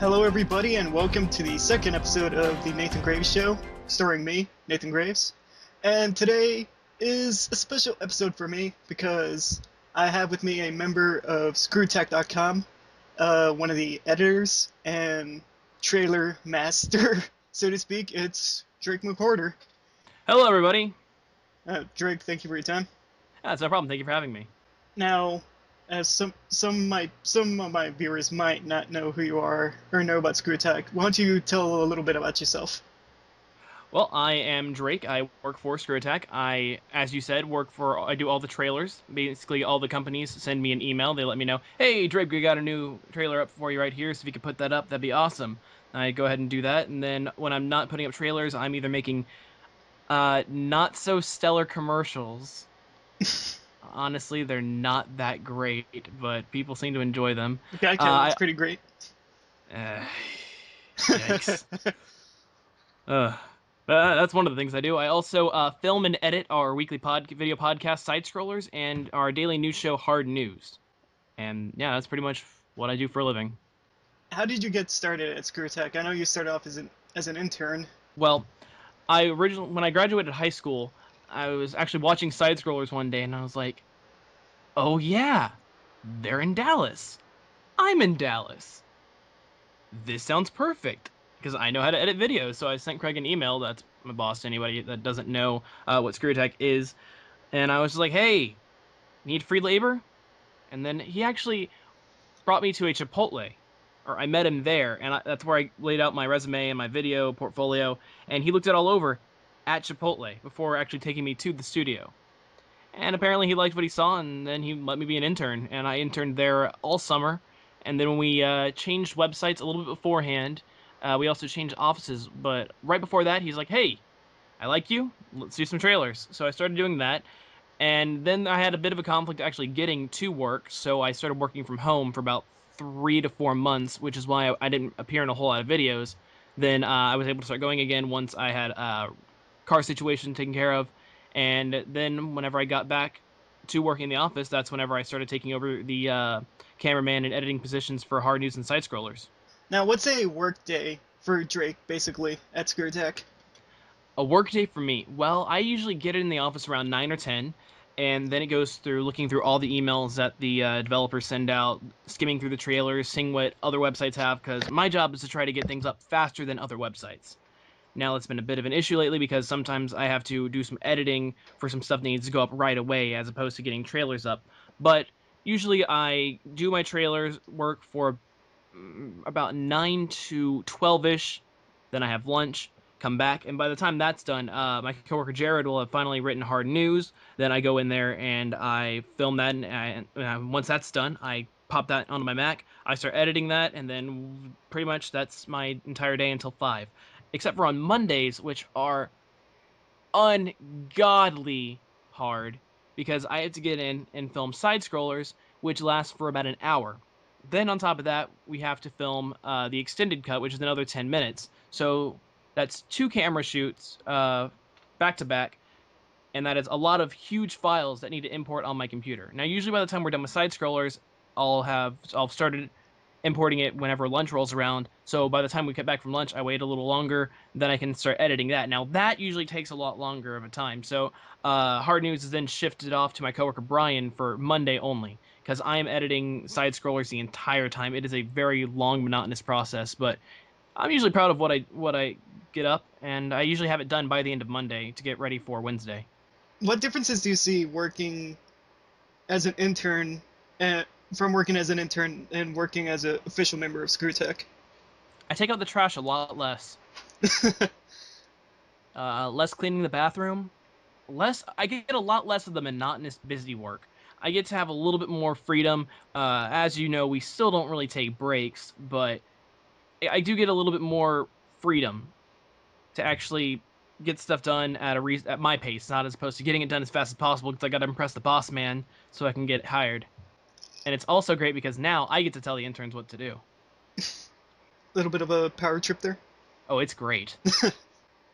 Hello, everybody, and welcome to the second episode of the Nathan Graves Show, starring me, Nathan Graves. And today is a special episode for me because I have with me a member of ScrewTech.com, one of the editors and trailer master, so to speak. It's Drake McWhorter. Hello, everybody. Drake, thank you for your time. That's no problem. Thank you for having me. Now, as some of my viewers might not know who you are or know about ScrewTech, why don't you tell a little bit about yourself? Well, I am Drake. I work for Screw Attack. As you said, I do all the trailers. Basically, all the companies send me an email. They let me know, hey, Drake, we got a new trailer up for you right here, so if you could put that up, that'd be awesome. I go ahead and do that, and then when I'm not putting up trailers, I'm either making not so stellar commercials. Honestly, they're not that great, but people seem to enjoy them. Gotcha, that's pretty great. Yikes. That's one of the things I do. I also film and edit our weekly video podcast, Side Scrollers, and our daily news show, Hard News. And yeah, that's pretty much what I do for a living. How did you get started at ScrewTech? I know you started off as an intern. Well, when I graduated high school, I was actually watching Side Scrollers one day, and I was like, oh yeah, they're in Dallas. I'm in Dallas. This sounds perfect because I know how to edit videos. So I sent Craig an email. That's my boss to anybody that doesn't know what Screw Attack is. And I was just like, hey, need free labor? And then he actually brought me to a Chipotle, or I met him there. And that's where I laid out my resume and my video portfolio. And he looked it all over at Chipotle before actually taking me to the studio. And apparently he liked what he saw, and then he let me be an intern. And I interned there all summer. And then when we changed websites a little bit beforehand, we also changed offices. But right before that, he's like, hey, I like you. Let's do some trailers. So I started doing that. And then I had a bit of a conflict actually getting to work. So I started working from home for about 3 to 4 months, which is why I didn't appear in a whole lot of videos. Then I was able to start going again once I had a car situation taken care of. And then whenever I got back to working in the office, that's whenever I started taking over the cameraman and editing positions for Hard News and Side Scrollers. Now, what's a work day for Drake, basically, at ScrewTech? A work day for me. Well, I usually get it in the office around 9 or 10, and then it goes through looking through all the emails that the developers send out, skimming through the trailers, seeing what other websites have, because my job is to try to get things up faster than other websites. Now, it's been a bit of an issue lately because sometimes I have to do some editing for some stuff that needs to go up right away as opposed to getting trailers up. But usually I do my trailers work for about 9 to 12-ish. Then I have lunch, come back, and by the time that's done, my coworker Jared will have finally written Hard News. Then I go in there and I film that, and once that's done, I pop that onto my Mac. I start editing that, and then pretty much that's my entire day until 5. Except for on Mondays, which are ungodly hard, because I have to get in and film Side Scrollers, which lasts for about an hour. Then on top of that, we have to film the extended cut, which is another 10 minutes. So that's 2 camera shoots back to back, and that is a lot of huge files that need to import on my computer. Now, usually by the time we're done with Side Scrollers, I'll started importing it whenever lunch rolls around. So by the time we get back from lunch, I wait a little longer, then I can start editing that. Now that usually takes a lot longer of a time. So Hard News is then shifted off to my coworker Brian for Monday only, because I am editing Side Scrollers the entire time. It is a very long, monotonous process, but I'm usually proud of what I get up, and I usually have it done by the end of Monday to get ready for Wednesday. What differences do you see working as an intern from working as an intern and working as an official member of ScrewTech? I take out the trash a lot less. Less cleaning the bathroom. I get a lot less of the monotonous busy work. I get to have a little bit more freedom. As you know, we still don't really take breaks, but I do get a little bit more freedom to actually get stuff done at my pace, not as opposed to getting it done as fast as possible because I got to impress the boss man so I can get hired. And it's also great because now I get to tell the interns what to do. A little bit of a power trip there. Oh, it's great.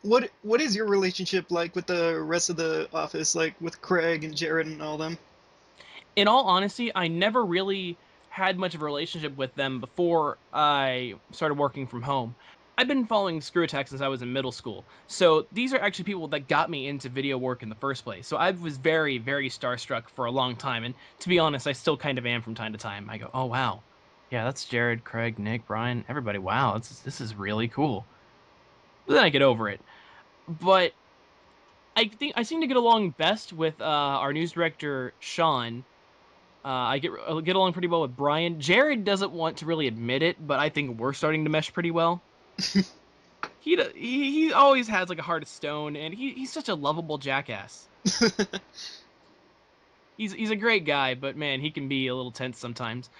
What is your relationship like with the rest of the office, like with Craig and Jared and all them? In all honesty, I never really had much of a relationship with them before I started working from home. I've been following Screw Attack since I was in middle school. So these are actually people that got me into video work in the first place. So I was very, very starstruck for a long time. And to be honest, I still kind of am from time to time. I go, oh, wow. Yeah, that's Jared, Craig, Nick, Brian, everybody. Wow, this is really cool. But then I get over it. But I think I seem to get along best with our news director, Sean. I get along pretty well with Brian. Jared doesn't want to really admit it, but I think we're starting to mesh pretty well. He always has like a heart of stone, and he's such a lovable jackass. He's a great guy, but man, he can be a little tense sometimes.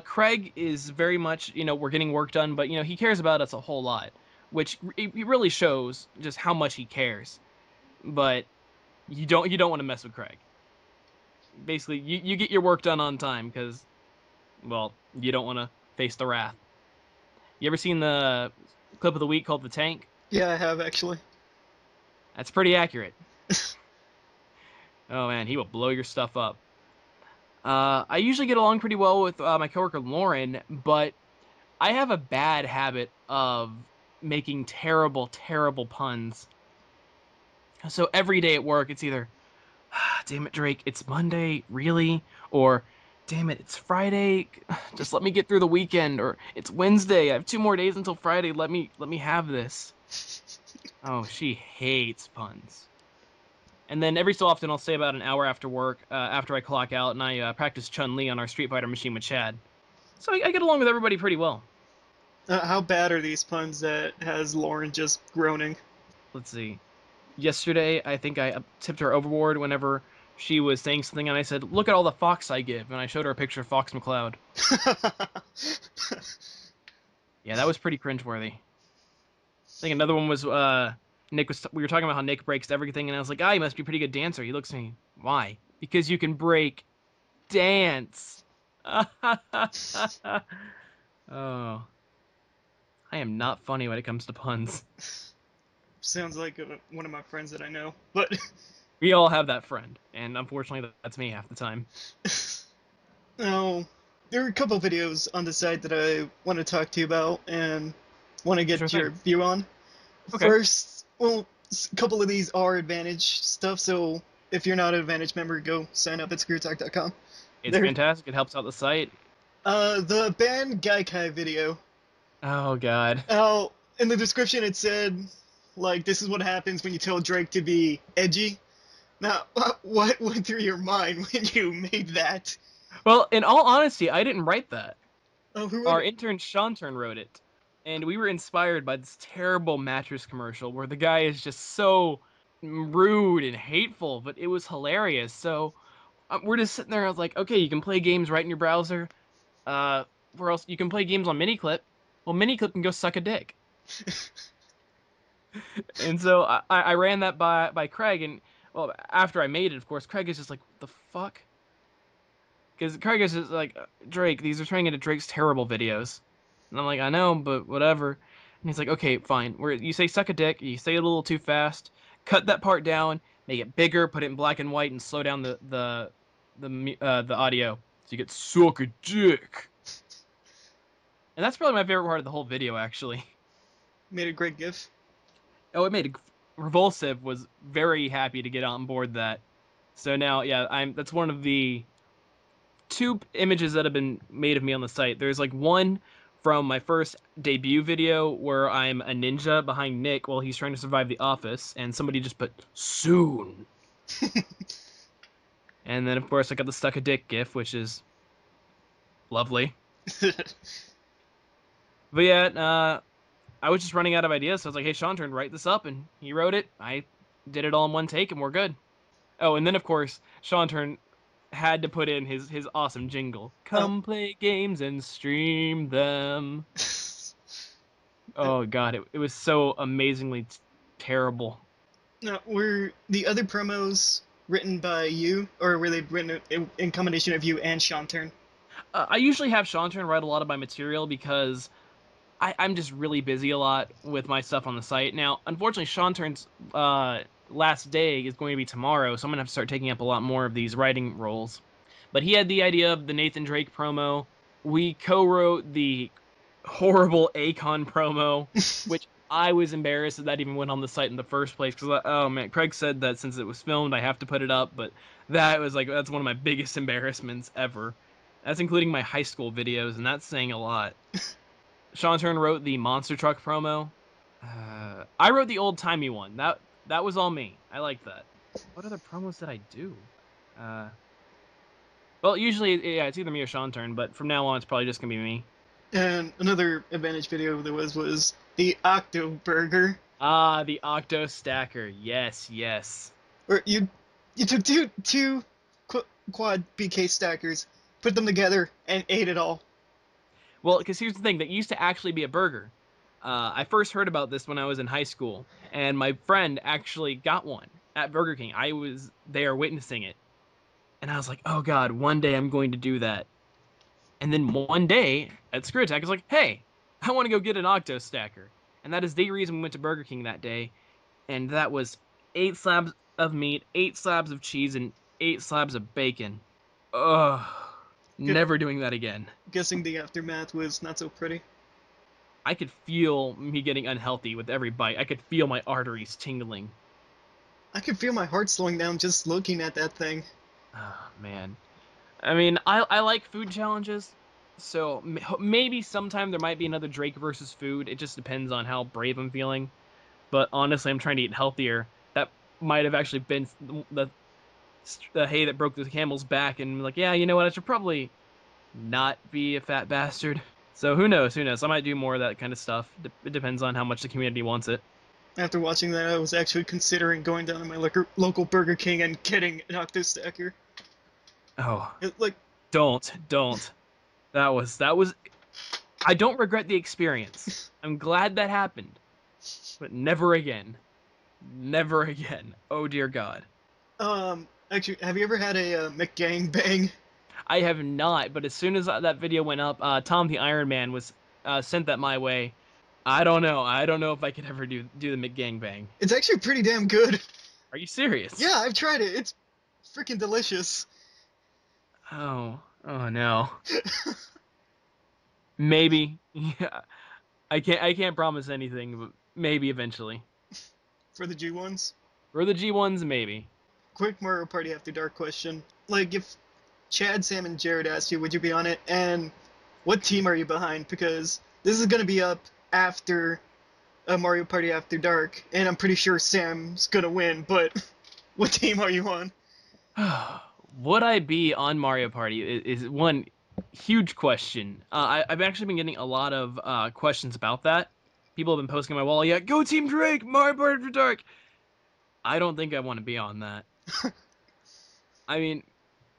Craig is very much, we're getting work done, but he cares about us a whole lot, which he really shows just how much he cares. But you don't want to mess with Craig. Basically, you get your work done on time because, well, you don't want to face the wrath. You ever seen the clip of the week called "The Tank"? Yeah, I have actually. That's pretty accurate. Oh man, he will blow your stuff up. I usually get along pretty well with my coworker Lauren, but I have a bad habit of making terrible, terrible puns. So every day at work, it's either, damn it, Drake, it's Monday, really? Or, damn it, it's Friday. Just let me get through the weekend. Or it's Wednesday. I have 2 more days until Friday. Let me have this. Oh, she hates puns. And then every so often, I'll stay about an hour after work, after I clock out, and I practice Chun-Li on our Street Fighter machine with Chad. So I get along with everybody pretty well. How bad are these puns that has Lauren just groaning? Let's see. Yesterday, I think I tipped her overboard whenever she was saying something, and I said, "Look at all the fox I give," and I showed her a picture of Fox McCloud. Yeah, that was pretty cringeworthy. I think another one was we were talking about how Nick breaks everything, and I was like, "Ah, he must be a pretty good dancer." He looks at me, "Why?" "Because you can break dance." Oh, I am not funny when it comes to puns. Sounds like one of my friends that I know, but We all have that friend, and unfortunately, that's me half the time. no, there are a couple videos on the site that I want to talk to you about and want to Sure get your thing. view on. Okay. First, well, a couple of these are Advantage stuff, so if you're not an Advantage member, go sign up at screwtalk.com. It's There, fantastic. It helps out the site. the band Gaikai video. Oh God. Oh, in the description it said, like, this is what happens when you tell Drake to be edgy. Now, what went through your mind when you made that? Well, in all honesty, I didn't write that. Oh, who wrote Our it? intern Shanturn wrote it, and we were inspired by this terrible mattress commercial where the guy is just so rude and hateful, but it was hilarious. So we're just sitting there. I was like, okay, you can play games right in your browser. Where else? You can play games on Miniclip. Well, Miniclip can go suck a dick. And so I ran that by Craig, and well, after I made it, of course, Craig is just like, what the fuck? Because Craig is just like, Drake, these are turning into Drake's terrible videos. And I'm like, I know, but whatever. And he's like, okay, fine. Where you say suck a dick, you say it a little too fast, cut that part down, make it bigger, put it in black and white, and slow down the audio. So you get suck a dick. And that's probably my favorite part of the whole video, actually. Made a great gif. Oh, it made a Revulsive was very happy to get on board that. So now, yeah, that's one of the two images that have been made of me on the site. There's like one from my first debut video where I'm a ninja behind Nick while he's trying to survive the office, and somebody just put soon. And then of course I got the stuck a dick gif, which is lovely. But yeah, I was just running out of ideas, so I was like, "Hey, Sean, turn write this up," and he wrote it. I did it all in one take, and we're good. Oh, and then of course Sean turned had to put in his awesome jingle. Oh. Come play games and stream them. Oh god, it was so amazingly terrible. Now, were the other promos written by you, or were they written in combination of you and Sean Turn? I usually have Shanturn write a lot of my material because I'm just really busy a lot with my stuff on the site. Now, unfortunately, Shanturn's last day is going to be tomorrow, so I'm gonna have to start taking up a lot more of these writing roles. But he had the idea of the Nathan Drake promo. We co-wrote the horrible Akon promo, which I was embarrassed that even went on the site in the first place because, oh man, Craig said that since it was filmed, I have to put it up, but that's one of my biggest embarrassments ever. That's including my high school videos, and that's saying a lot. Sean Turn wrote the monster truck promo. I wrote the old timey one. That was all me. I like that. What other promos did I do? Uh, well, usually, yeah, it's either me or Sean Turn, but from now on, it's probably just gonna be me. And another Advantage video there was the Octo Burger, Ah, the Octo Stacker. Yes, yes. where you took two quad BK stackers, put them together, and ate it all. Well, because here's the thing, that used to actually be a burger. I first heard about this when I was in high school, and my friend actually got one at Burger King. I was there witnessing it, and I was like, oh god, one day I'm going to do that. And then one day at Screw Attack, I was like, hey, I want to go get an Octo Stacker. And that is the reason we went to Burger King that day, and that was 8 slabs of meat, 8 slabs of cheese, and 8 slabs of bacon. Ugh, never doing that again. Guessing the aftermath was not so pretty. I could feel me getting unhealthy with every bite. I could feel my arteries tingling. I could feel my heart slowing down just looking at that thing. Oh, man. I mean, I like food challenges, so maybe sometime there might be another Drake versus food. It just depends on how brave I'm feeling. But honestly, I'm trying to eat healthier. That might have actually been the hay that broke the camel's back, and like, yeah, you know what? I should probably not be a fat bastard. So who knows? Who knows? I might do more of that kind of stuff. It depends on how much the community wants it. After watching that, I was actually considering going down to my local Burger King and getting an Octo Stacker. Oh, Like, don't. That was. I don't regret the experience. I'm glad that happened, but never again. Never again. Oh dear God. actually, have you ever had a McGangbang? I have not, but as soon as that video went up, Tom the Iron Man was sent that my way. I don't know. I don't know if I could ever do the McGangbang. It's actually pretty damn good. Are you serious? Yeah, I've tried it. It's freaking delicious. Oh no. Maybe. Yeah. I can't promise anything, but maybe eventually. For the G1s. For the G1s, maybe. Quick Mario Party After Dark question. Like, if Chad, Sam, and Jared asked you, would you be on it? And what team are you behind? Because this is going to be up after Mario Party After Dark, and I'm pretty sure Sam's going to win, but what team are you on? Would I be on Mario Party is one huge question. I've actually been getting a lot of questions about that. People have been posting on my wall, yeah, go Team Drake, Mario Party After Dark. I don't think I want to be on that. I mean,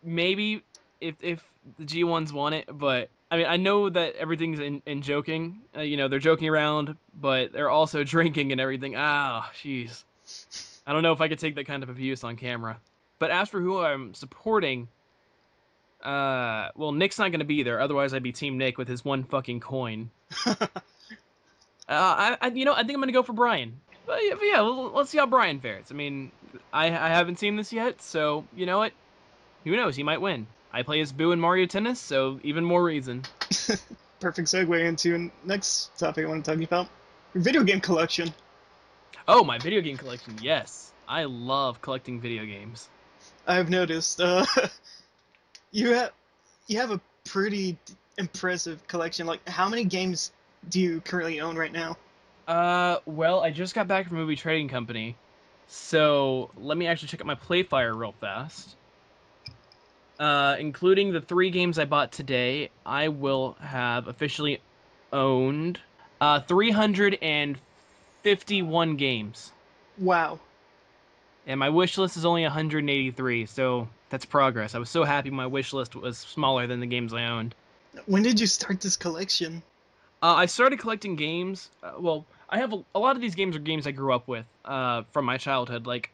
maybe if the G1s want it, but I mean, I know that everything's in joking. They're joking around, but they're also drinking and everything. Ah, jeez. I don't know if I could take that kind of abuse on camera. But as for who I'm supporting, well, Nick's not going to be there. Otherwise, I'd be Team Nick with his one fucking coin. I think I'm going to go for Brian. But yeah, let's see how Brian fares. I mean, I haven't seen this yet, so you know what? Who knows? He might win. I play as Boo in Mario Tennis, so even more reason. Perfect segue into next topic I want to talk about. Your video game collection. Oh, my video game collection. Yes. I love collecting video games. I've noticed you have a pretty impressive collection. Like, how many games do you currently own right now? Well, I just got back from Movie Trading Company, so let me actually check out my Playfire real fast. Including the 3 games I bought today, I will have officially owned 351 games. Wow. And my wish list is only 183, so that's progress. I was so happy my wish list was smaller than the games I owned. When did you start this collection? I started collecting games. Well, I have a lot of these games are games I grew up with from my childhood. Like,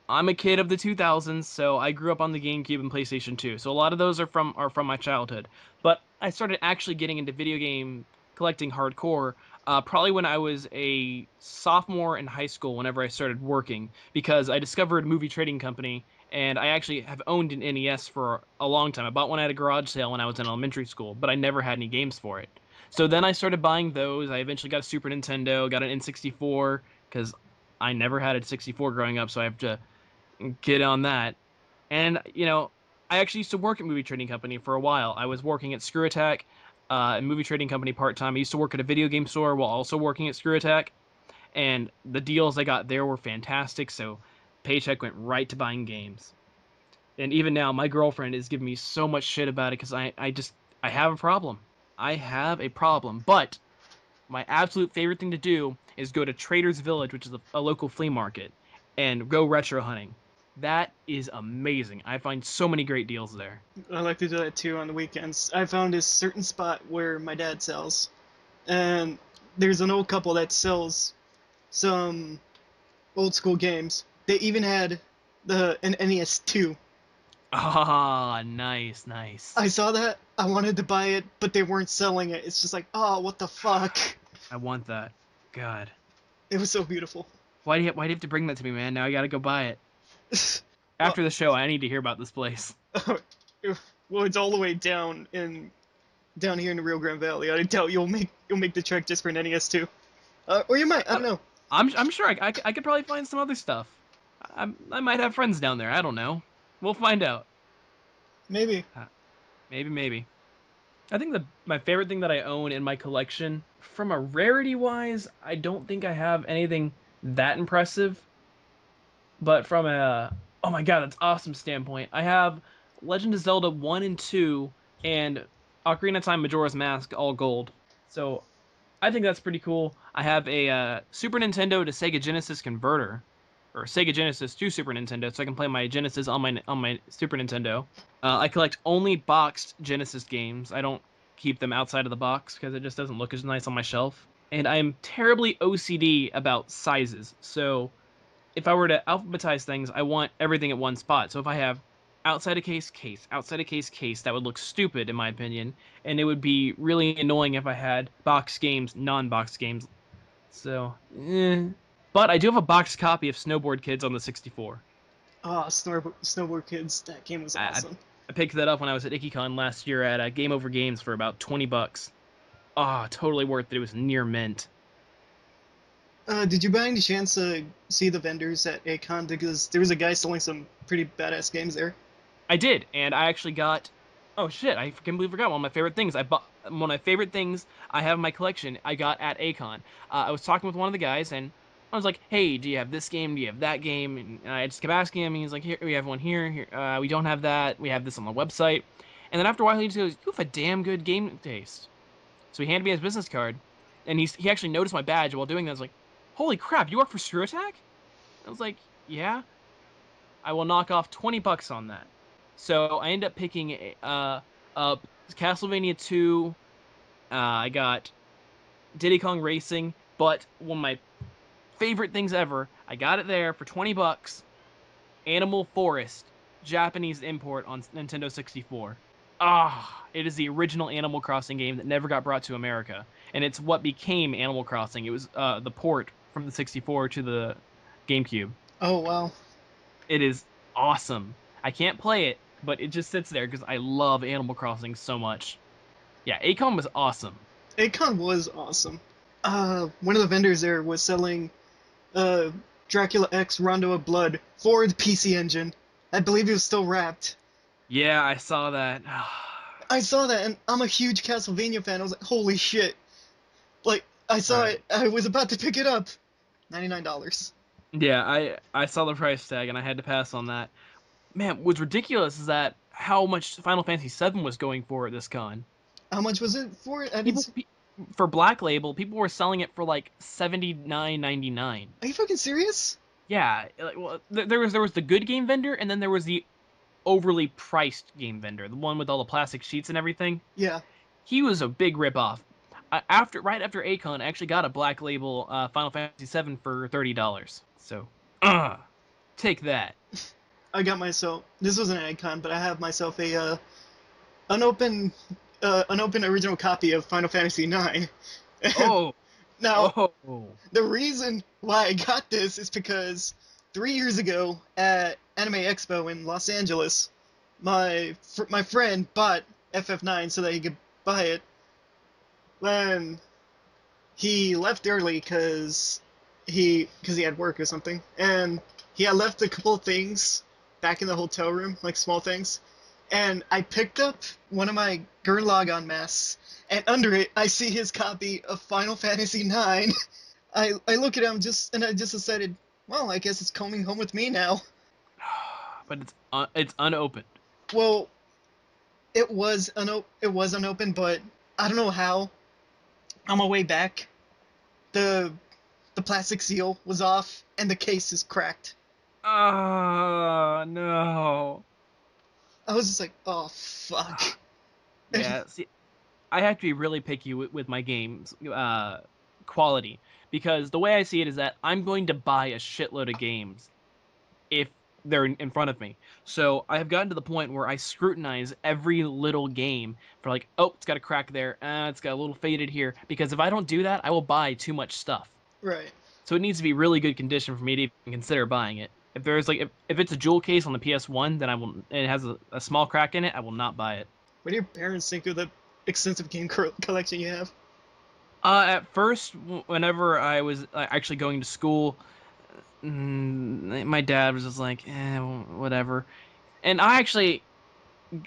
I'm a kid of the 2000s, so I grew up on the GameCube and PlayStation 2. So a lot of those are from my childhood. But I started actually getting into video game collecting hardcore Probably when I was a sophomore in high school, whenever I started working, because I discovered a movie trading company, and I actually have owned an NES for a long time. I bought one at a garage sale when I was in elementary school, but I never had any games for it. So then I started buying those. I eventually got a Super Nintendo, got an N64, because I never had a 64 growing up, so I have to get on that. And, I actually used to work at movie trading company for a while. I was working at Screw Attack, a movie trading company part time. I used to work at a video game store while also working at Screw Attack, and the deals I got there were fantastic. So paycheck went right to buying games. And even now, my girlfriend is giving me so much shit about it because I have a problem. I have a problem. But my absolute favorite thing to do is go to Trader's Village, which is a local flea market, and go retro hunting. That is amazing. I find so many great deals there. I like to do that too on the weekends. I found this certain spot where my dad sells, and there's an old couple that sells some old school games. They even had an NES 2. Ah, nice, nice. I saw that. I wanted to buy it, but they weren't selling it. It's just like, oh, what the fuck? I want that. God. It was so beautiful. Why do you have to bring that to me, man? Now I gotta go buy it. Well, After the show, I need to hear about this place. well, it's all the way down here in the Rio Grande Valley. I doubt you'll make the trek just for an NES 2. Or you might. I don't I, know. I'm sure I could probably find some other stuff. I might have friends down there. I don't know. We'll find out. Maybe. Uh, maybe. I think my favorite thing that I own in my collection, from a rarity wise, I don't think I have anything that impressive. But from a oh my god, that's awesome standpoint, I have Legend of Zelda 1 and 2 and Ocarina of Time Majora's Mask all gold. So I think that's pretty cool. I have a Super Nintendo to Sega Genesis converter, or Sega Genesis to Super Nintendo, so I can play my Genesis on my Super Nintendo. I collect only boxed Genesis games. I don't keep them outside of the box because it just doesn't look as nice on my shelf. And I'm terribly OCD about sizes. So if I were to alphabetize things, I want everything at one spot. So if I have outside a case, outside a case, that would look stupid in my opinion, and it would be really annoying if I had box games, non-box games. So, but I do have a boxed copy of Snowboard Kids on the 64. Oh, Snowboard Kids. That game was I, awesome. I picked that up when I was at IckyCon last year at Game Over Games for about $20. Ah, totally worth it. It was near mint. Did you by any chance see the vendors at Acon? Because there was a guy selling some pretty badass games there. I did, and I actually got. Oh shit! I completely forgot one of my favorite things. I bought one of my favorite things I have in my collection. I got at Acon. I was talking with one of the guys, and I was like, "Hey, do you have this game? Do you have that game?" And I just kept asking him. And he's like, "Here, we have one here. Here, we don't have that. We have this on the website." And then after a while, he just goes, "You have a damn good game taste." So he handed me his business card, and he actually noticed my badge while doing that. I was like, "Holy crap! You work for Screw Attack?" I was like, "Yeah." I will knock off $20 on that. So I end up picking up Castlevania 2. I got Diddy Kong Racing, but one of my favorite things ever, I got it there for $20. Animal Forest, Japanese import on Nintendo 64. Ah, it is the original Animal Crossing game that never got brought to America, and it's what became Animal Crossing. It was the port from the 64 to the GameCube. Oh wow. It is awesome. I can't play it, but it just sits there because I love Animal Crossing so much. Yeah, Acom was awesome. Acon was awesome. One of the vendors there was selling uh Dracula X Rondo of Blood for the PC Engine. I believe it was still wrapped. Yeah, I saw that. I saw that, and I'm a huge Castlevania fan. I was like, holy shit! Like, I saw Alright. it. I was about to pick it up. $99. Yeah, I saw the price tag and I had to pass on that. Man, what's ridiculous is that how much Final Fantasy VII was going for at this con. How much was it for it? I didn't. People for Black Label, people were selling it for like 79.99. Are you fucking serious? Yeah, like, well, there was the good game vendor, and then there was the overly priced game vendor, the one with all the plastic sheets and everything. Yeah. He was a big ripoff. Right after Acon, I actually got a Black Label Final Fantasy VII for $30. So, take that. I got myself. This wasn't an icon, but I have myself a unopened unopened original copy of Final Fantasy IX. Oh, Now, Oh. the reason why I got this is because 3 years ago at Anime Expo in Los Angeles, my friend bought FF9 so that he could buy it. Then he left early because he had work or something, and he had left a couple of things back in the hotel room, like small things. And I picked up one of my Gurren Lagann masks, and under it I see his copy of Final Fantasy IX. I look at him and I just decided, well, I guess it's coming home with me now. But it's unopened. Well, it was unopened, but I don't know how. On my way back, the the plastic seal was off and the case is cracked. Oh no. I was just like, oh fuck. Yeah, see, I have to be really picky with my games quality, because the way I see it is that I'm going to buy a shitload of games if they're in front of me. So I have gotten to the point where I scrutinize every little game for like, oh, it's got a crack there, it's got a little faded here, because if I don't do that, I will buy too much stuff. Right. So it needs to be really good condition for me to even consider buying it. If there's like if it's a jewel case on the PS1, then I will, and it has a small crack in it, I will not buy it. What do your parents think of the extensive game collection you have? At first, whenever I was actually going to school, my dad was just like, whatever. And I actually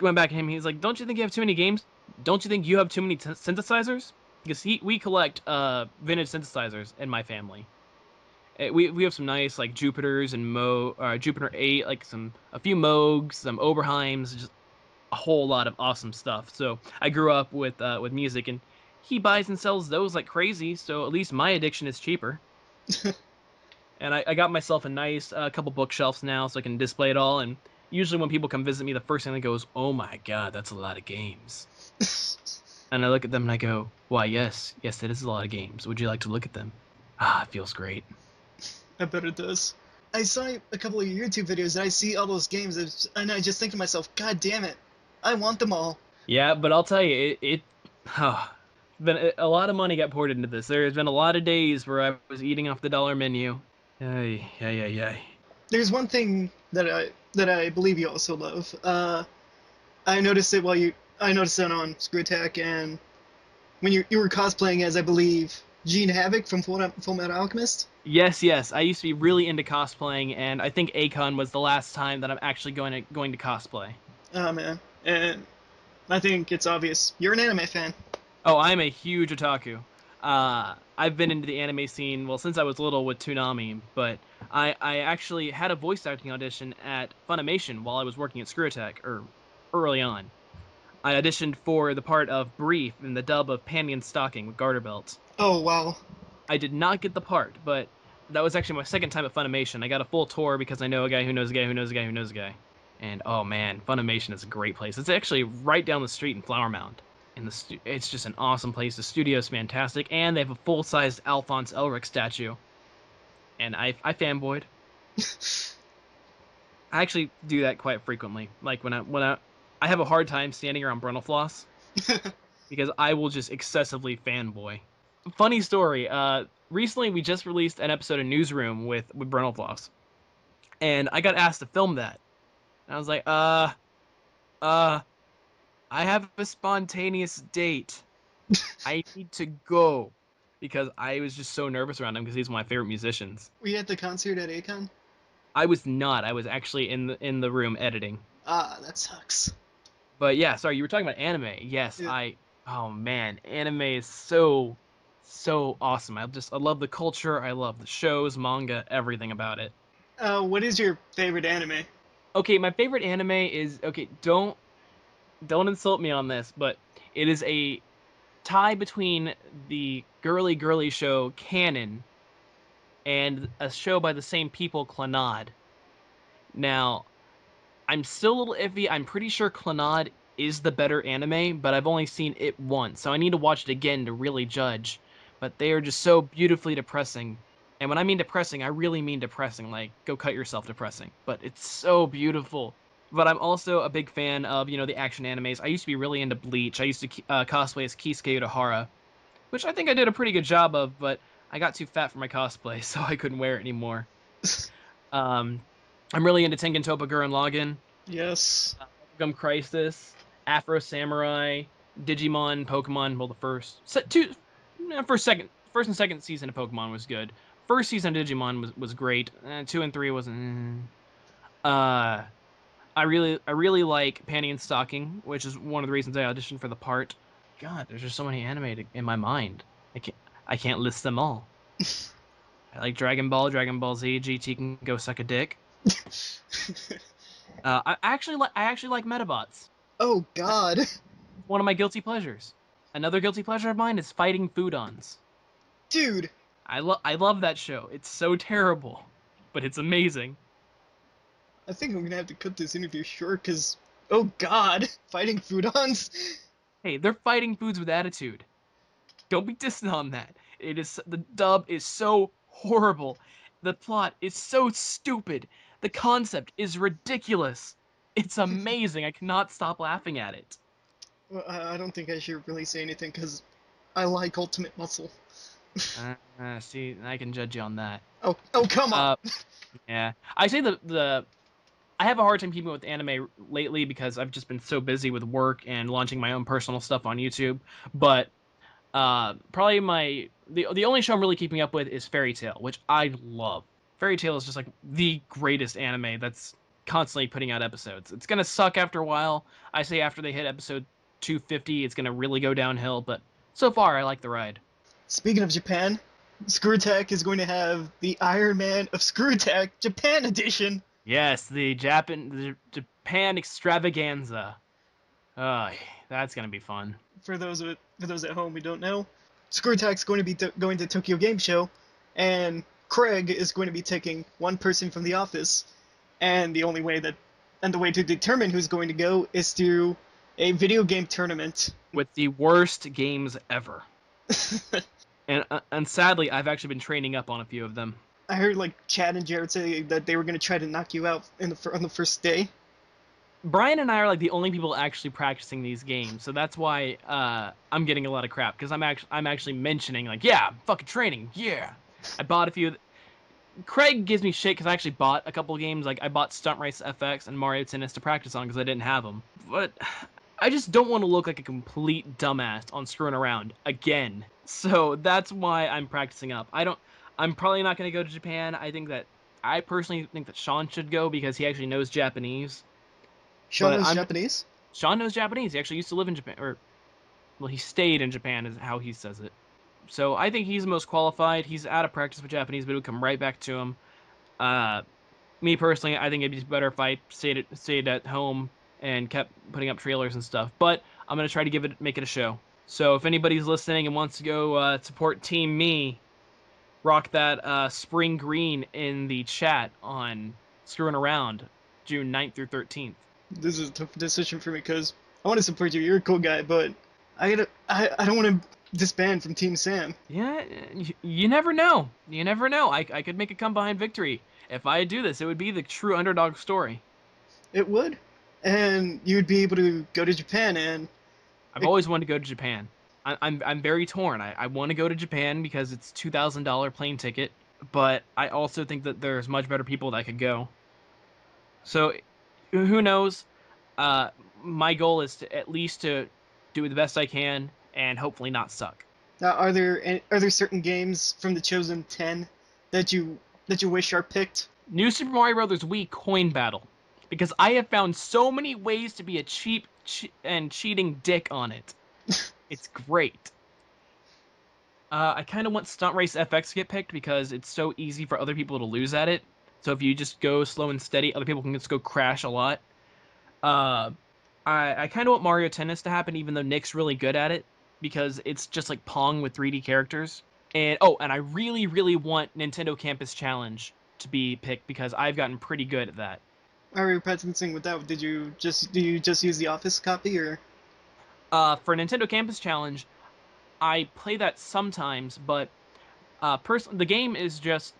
went back to him. He's like, "Don't you think you have too many games? Don't you think you have too many synthesizers?" Because we collect vintage synthesizers in my family. We have some nice like Jupiters and Jupiter 8, like a few Moogs, some Oberheims, just a whole lot of awesome stuff. So I grew up with music, and he buys and sells those like crazy. So at least my addiction is cheaper. And I got myself a nice couple bookshelves now, so I can display it all. And usually when people come visit me, the first thing that goes, "Oh my God, that's a lot of games." And I look at them and I go, "Why, yes, yes, it is a lot of games. Would you like to look at them?" Ah, it feels great. I bet it does. I saw a couple of YouTube videos and I see all those games and I just think to myself, God damn it, I want them all. Yeah, but I'll tell you, been a lot of money got poured into this. There's been a lot of days where I was eating off the dollar menu. Ay, ay, ay, ay. There's one thing that I believe you also love. I noticed it I noticed it on Screw Attack, and when you were cosplaying as, I believe, Gene Havoc from Full Metal Alchemist. Yes, yes. I used to be really into cosplaying, and I think Akon was the last time that I'm actually going to cosplay. Oh man, and I think it's obvious you're an anime fan. Oh, I'm a huge otaku. I've been into the anime scene, well, since I was little with Toonami, but I actually had a voice acting audition at Funimation while I was working at Screw Attack, or early on. I auditioned for the part of Brief in the dub of Panty and Stocking with Garter Belt. Oh wow. I did not get the part, but that was actually my second time at Funimation. I got a full tour because I know a guy who knows a guy who knows a guy who knows a guy. And oh man, Funimation is a great place. It's actually right down the street in Flower Mound. And it's just an awesome place. The studio's fantastic, and they have a full-sized Alphonse Elric statue. And I fanboyed. I actually do that quite frequently. Like I have a hard time standing around Brundlefloss because I will just excessively fanboy. Funny story. Recently we just released an episode of Newsroom with Brundlefloss, and I got asked to film that. And I was like, uh, I have a spontaneous date. I need to go, because I was just so nervous around him because he's one of my favorite musicians. Were you at the concert at Akon? I was not. I was actually in the room editing. Ah, that sucks. But yeah, sorry, you were talking about anime. Yes, Yeah. oh man, anime is so awesome. I love the culture, I love the shows, manga, everything about it. What is your favorite anime? Okay, my favorite anime is, okay, don't insult me on this, but it is a tie between the girly show Canon and a show by the same people, Clannad. Now, I'm still a little iffy. I'm pretty sure Clannad is the better anime, but I've only seen it once, so I need to watch it again to really judge. But they are just so beautifully depressing. And when I mean depressing, I really mean depressing, like go cut yourself depressing. But it's so beautiful. But I'm also a big fan of, the action animes. I used to be really into Bleach. I used to cosplay as Kisuke Urahara. which I think I did a pretty good job of, but I got too fat for my cosplay, so I couldn't wear it anymore. Um, I'm really into Tengen Toppa Gurren Lagann, Yes. Bubblegum Crisis, Afro Samurai, Digimon, Pokemon. Well, the first and second season of Pokemon was good. First season of Digimon was great. 2 and 3 wasn't. Uh, I really like Panty and Stocking, which is one of the reasons I auditioned for the part. God, there's just so many anime in my mind. I can't I can't list them all. I like Dragon Ball, Dragon Ball Z, GT can go suck a dick. I actually like Metabots. Oh That's God. one of my guilty pleasures. Another guilty pleasure of mine is fighting Foodons. Dude, I love that show. It's so terrible, but it's amazing. I think I'm gonna have to cut this interview short because, oh God, fighting Foodons. Hey, they're fighting foods with attitude. Don't be dissing on that. The dub is so horrible. The plot is so stupid. The concept is ridiculous. It's amazing. I cannot stop laughing at it. Well, I don't think I should really say anything because I like Ultimate Muscle. See, I can judge you on that. Oh, come on. Uh, yeah. I say I have a hard time keeping up with anime lately because I've just been so busy with work and launching my own personal stuff on YouTube. But probably the only show I'm really keeping up with is Fairy Tail, which I love. Fairy Tail is just like the greatest anime that's constantly putting out episodes. It's gonna suck after a while. I say after they hit episode 250, it's gonna really go downhill. But so far, I like the ride. Speaking of Japan, Screw Attack is going to have the Iron Man of Screw Attack Japan edition. Yes, the Japan extravaganza. Uh, that's gonna be fun. For those at home who don't know, Screw Attack's going to be going to Tokyo Game Show, and Craig is going to be taking one person from the office, and the way to determine who's going to go is through a video game tournament. With the worst games ever. And sadly, I've actually been training up on a few of them. I heard like Chad and Jared say that they were going to try to knock you out on the first day. Brian and I are like the only people actually practicing these games, so that's why I'm getting a lot of crap because I'm actually mentioning like, yeah, I'm fucking training, yeah. I bought a few. Craig gives me shit because I actually bought a couple games. Like I bought Stunt Race FX and Mario Tennis to practice on because I didn't have them. But I just don't want to look like a complete dumbass on screwing around again. So that's why I'm practicing up. I'm probably not going to go to Japan. I personally think that Sean should go because he actually knows Japanese. Sean But knows I'm Japanese. Sean knows Japanese. He actually used to live in Japan, or well, he stayed in Japan, is how he says it. So I think he's the most qualified. He's out of practice with Japanese, but it would come right back to him. Uh, Me personally, I think it'd be better if I stayed at home and kept putting up trailers and stuff. But I'm gonna try to make it a show. So if anybody's listening and wants to go support Team Me, rock that spring green in the chat on Screwing Around, June 9th through 13th. This is a tough decision for me because I want to support you. You're a cool guy, but I don't want to disband from Team Sam. Yeah, you never know. You never know. I could make a come behind victory. If I do this, it would be the true underdog story. It would, and you would be able to go to Japan and I've always wanted to go to Japan. I'm very torn. I want to go to Japan because it's $2,000 plane ticket, but I also think that there's much better people that could go. So who knows? My goal is to at least to do the best I can and hopefully not suck. now, are there certain games from the chosen 10 that you wish are picked? New Super Mario Bros. Wii coin battle, because I have found so many ways to be a cheap and cheating dick on it. It's great. I kind of want Stunt Race FX to get picked because it's so easy for other people to lose at it. So if you just go slow and steady, other people can just go crash a lot. Uh, I kind of want Mario Tennis to happen, even though Nick's really good at it, because it's just like Pong with 3D characters. And I really, really want Nintendo Campus Challenge to be picked because I've gotten pretty good at that. Are you practicing with that? Do you just use the Office copy or? For Nintendo Campus Challenge, I play that sometimes, but the game is just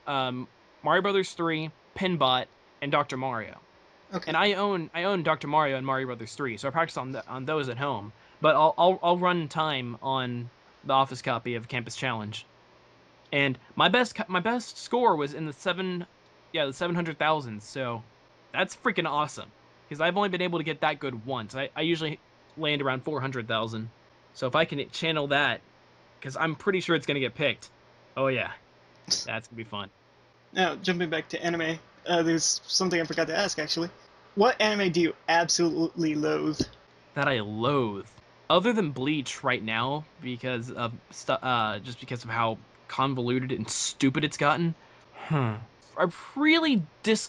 Mario Brothers 3, Pinbot, and Dr. Mario. Okay. And I own Dr. Mario and Mario Brothers 3, so I practice on those at home. But I'll run time on the office copy of Campus Challenge, and my best score was in the 700,000. So that's freaking awesome because I've only been able to get that good once. I usually land around 400,000. So if I can channel that, because I'm pretty sure it's gonna get picked. Oh yeah, that's gonna be fun. Now, jumping back to anime, there's something I forgot to ask actually. What anime do you absolutely loathe? That I loathe. Other than Bleach right now, because of just because of how convoluted and stupid it's gotten. Hmm. I really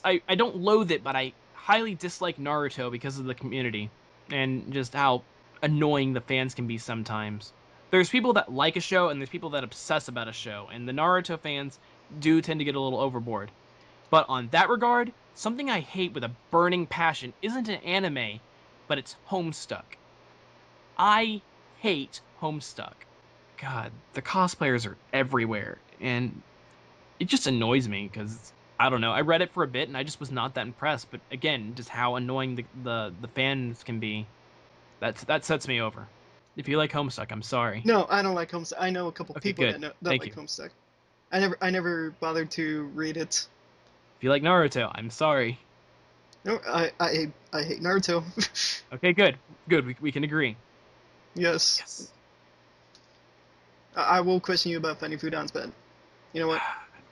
I don't loathe it, but I highly dislike Naruto because of the community and just how annoying the fans can be sometimes. There's people that like a show and there's people that obsess about a show, and the Naruto fans do tend to get a little overboard. But on that regard, something I hate with a burning passion isn't an anime, but it's Homestuck. I hate Homestuck. God, the cosplayers are everywhere, and it just annoys me because I don't know. I read it for a bit and I just was not that impressed. But again, just how annoying the fans can be. That sets me over. If you like Homestuck, I'm sorry. No, I don't like Homestuck. I know a couple Okay, people good. that Thank like you. Homestuck. I never bothered to read it. If you like Naruto, I'm sorry. No, I hate Naruto. Okay, good. Good. We can agree. Yes, Yes. I will question you about Fighting Foodon's, but you know what?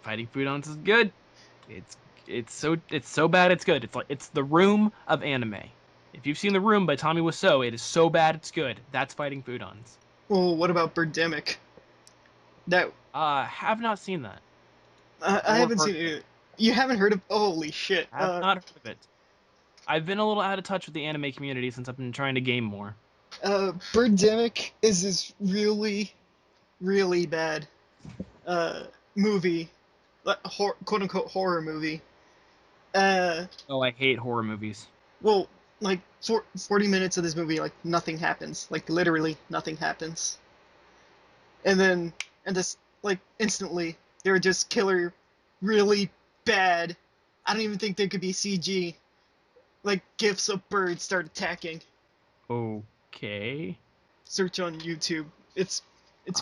Fighting Foodons is good. It's it's so bad it's good. It's the Room of anime. If you've seen The Room by Tommy Wiseau, it is so bad it's good. That's Fighting Foodons. Well, what about Birdemic? That Have not seen that I or haven't heard seen of it. it. You haven't heard of? Holy shit! Have not heard of it. I've been a little out of touch with the anime community since I've been trying to game more. Birdemic is this really, really bad uh movie, quote unquote horror movie. Uh, Oh, I hate horror movies. well, like 40 minutes of this movie, like nothing happens. Like literally nothing happens. And this, like instantly, they were just killer, really bad. I don't even think there could be CG. Like gifs of birds start attacking. Okay. Search on YouTube. It's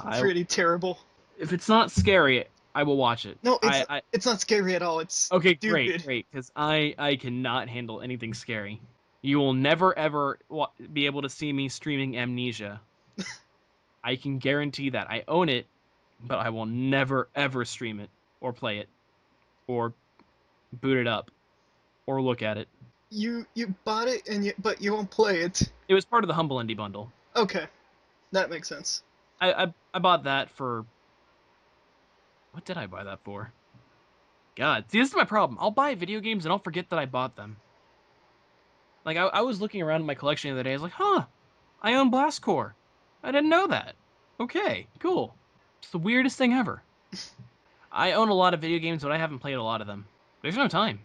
I pretty terrible. If it's not scary, I will watch it. No, I it's not scary at all. It's Okay, great, stupid. great, because I cannot handle anything scary. You will never ever be able to see me streaming Amnesia. I can guarantee that. I own it, but I will never ever stream it or play it or boot it up or look at it. You bought it but you won't play it. It was part of the Humble Indie bundle. Okay, that makes sense. I bought that for what did I buy that for? God, see, this is my problem. I'll buy video games and I'll forget that I bought them. Like I was looking around my collection the other day. I was like, huh, I own Blast Core. I didn't know that. Okay, cool. It's the weirdest thing ever. I own a lot of video games, but I haven't played a lot of them. There's no time.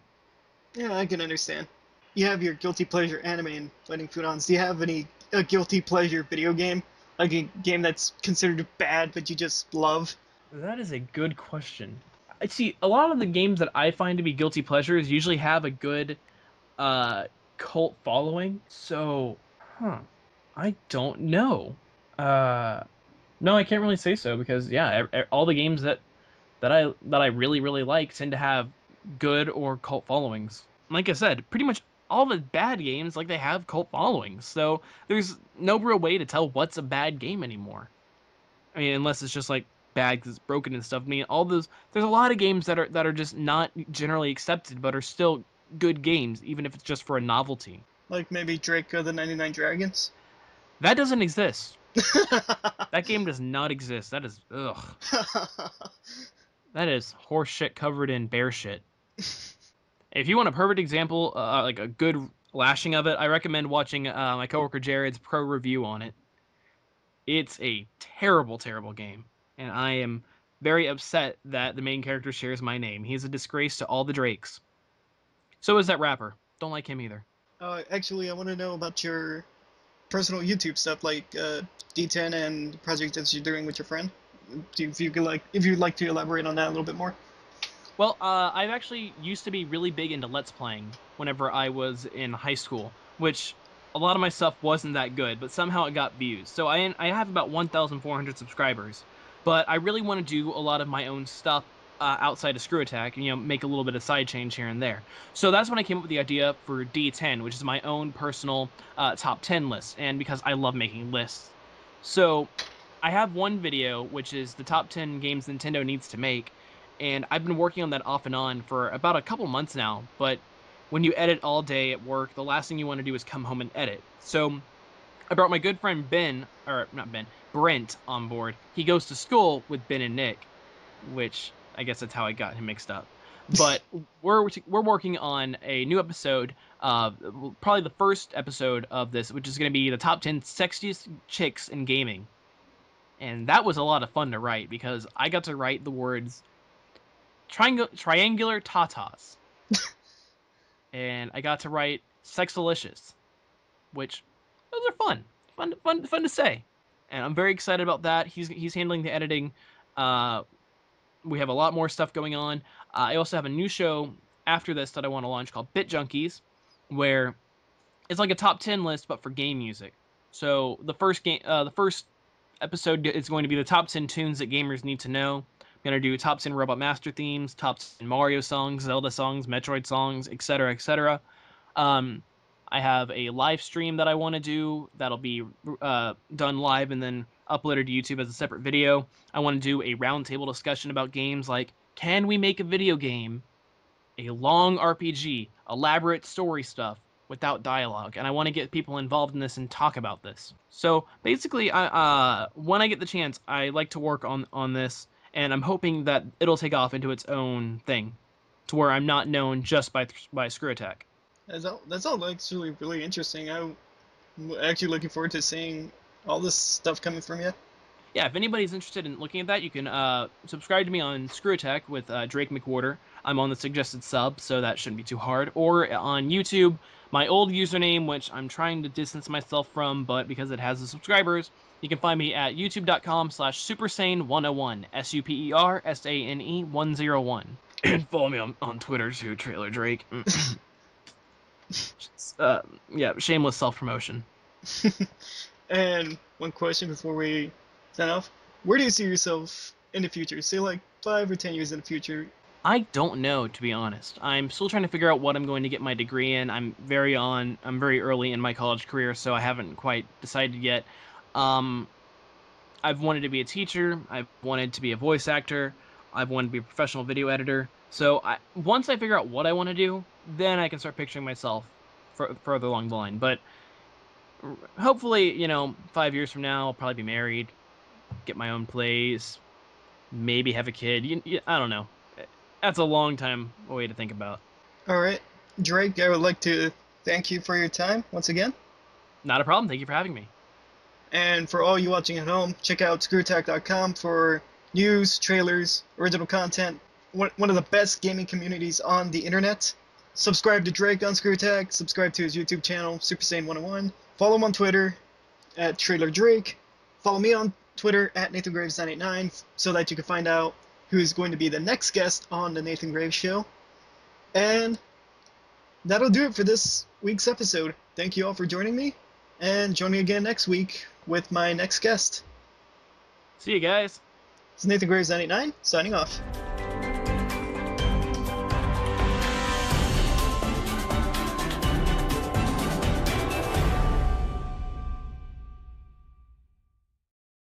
Yeah, I can understand. You have your guilty pleasure anime and Fighting Foodons. Do you have any a guilty pleasure video game? Like a game that's considered bad but you just love? That is a good question. I see a lot of the games that I find to be guilty pleasures usually have a good uh cult following. So, I don't know. Uh no, I can't really say so because yeah, all the games that I really really like tend to have good or cult followings. Like I said, pretty much all the bad games like they have cult followings. So there's no real way to tell what's a bad game anymore. I mean, unless it's just like bad because it's broken and stuff. I mean, all those there's a lot of games that are just not generally accepted, but are still good games, even if it's just for a novelty. Like maybe Drake the 99 Dragons? That doesn't exist. That game does not exist. That is ugh. That is horse shit covered in bear shit. If you want a perfect example, like a good lashing of it, I recommend watching my coworker Jared's pro review on it. It's a terrible, terrible game, and I am very upset that the main character shares my name. He's a disgrace to all the Drakes. So is that rapper. Don't like him either. Actually, I want to know about your personal YouTube stuff, like D10 and project that you're doing with your friend. If you'd like to elaborate on that a little bit more. Well, I've actually used to be really big into Let's Playing whenever I was in high school, which a lot of my stuff wasn't that good, but somehow it got views. So I have about 1,400 subscribers, but I really want to do a lot of my own stuff outside of Screw Attack, and make a little bit of side change here and there. So that's when I came up with the idea for D10, which is my own personal top 10 list, and because I love making lists. So I have one video which is the top 10 games Nintendo needs to make, and I've been working on that off and on for about a couple months now, but when you edit all day at work, the last thing you want to do is come home and edit. So I brought my good friend Ben, or not Ben, Brent on board. He goes to school with Ben and Nick, which I guess that's how I got him mixed up. But we're working on a new episode, probably the first episode of this, which is going to be the top 10 sexiest chicks in gaming. And that was a lot of fun to write because I got to write the words triangular tatas, and I got to write sexalicious, which those are fun to say, and I'm very excited about that. He's handling the editing. We have a lot more stuff going on. I also have a new show after this that I want to launch called Bit Junkies, where it's like a top 10 list but for game music. So the first episode is going to be the top 10 tunes that gamers need to know. I'm going to do top 10 Robot Master themes, top 10 Mario songs, Zelda songs, Metroid songs, etc., etc. I have a live stream that I want to do that'll be done live and then uploaded to YouTube as a separate video. I want to do a roundtable discussion about games like, can we make a video game a long RPG, elaborate story stuff without dialogue, and I want to get people involved in this and talk about this. So basically, when I get the chance, I like to work on this, and I'm hoping that it'll take off into its own thing, to where I'm not known just by Screw Attack. That's all actually really interesting. I'm actually looking forward to seeing all this stuff coming from you. Yeah, if anybody's interested in looking at that, you can subscribe to me on Screw Attack with Drake McWhorter. I'm on the suggested sub, so that shouldn't be too hard. Or on YouTube, my old username, which I'm trying to distance myself from, but because it has the subscribers, you can find me at youtube.com/supersane101, SUPERSANE 101. And follow me on Twitter too, Trailer Drake. Yeah, shameless self-promotion. And one question before we sign off: where do you see yourself in the future? Say like 5 or 10 years in the future. I don't know, to be honest. I'm still trying to figure out what I'm going to get my degree in. I'm very early in my college career, so I haven't quite decided yet. Um, I've wanted to be a teacher. I've wanted to be a voice actor. I've wanted to be a professional video editor. So once I figure out what I want to do, then I can start picturing myself further along the line. But hopefully, 5 years from now, I'll probably be married, get my own place, maybe have a kid. I don't know. That's a long time away to think about. All right, Drake, I would like to thank you for your time once again. Not a problem. Thank you for having me. And for all you watching at home, check out screwtack.com for news, trailers, original content. One of the best gaming communities on the internet. Subscribe to Drake on Screwtack. Subscribe to his YouTube channel, Super Saiyan 101. Follow him on Twitter at Trailer Drake. Follow me on Twitter at NathanGraves989 so that you can find out who is going to be the next guest on the Nathan Graves Show. And that'll do it for this week's episode. Thank you all for joining me, and join me again next week with my next guest. See you guys. It's NathanGraves989 signing off.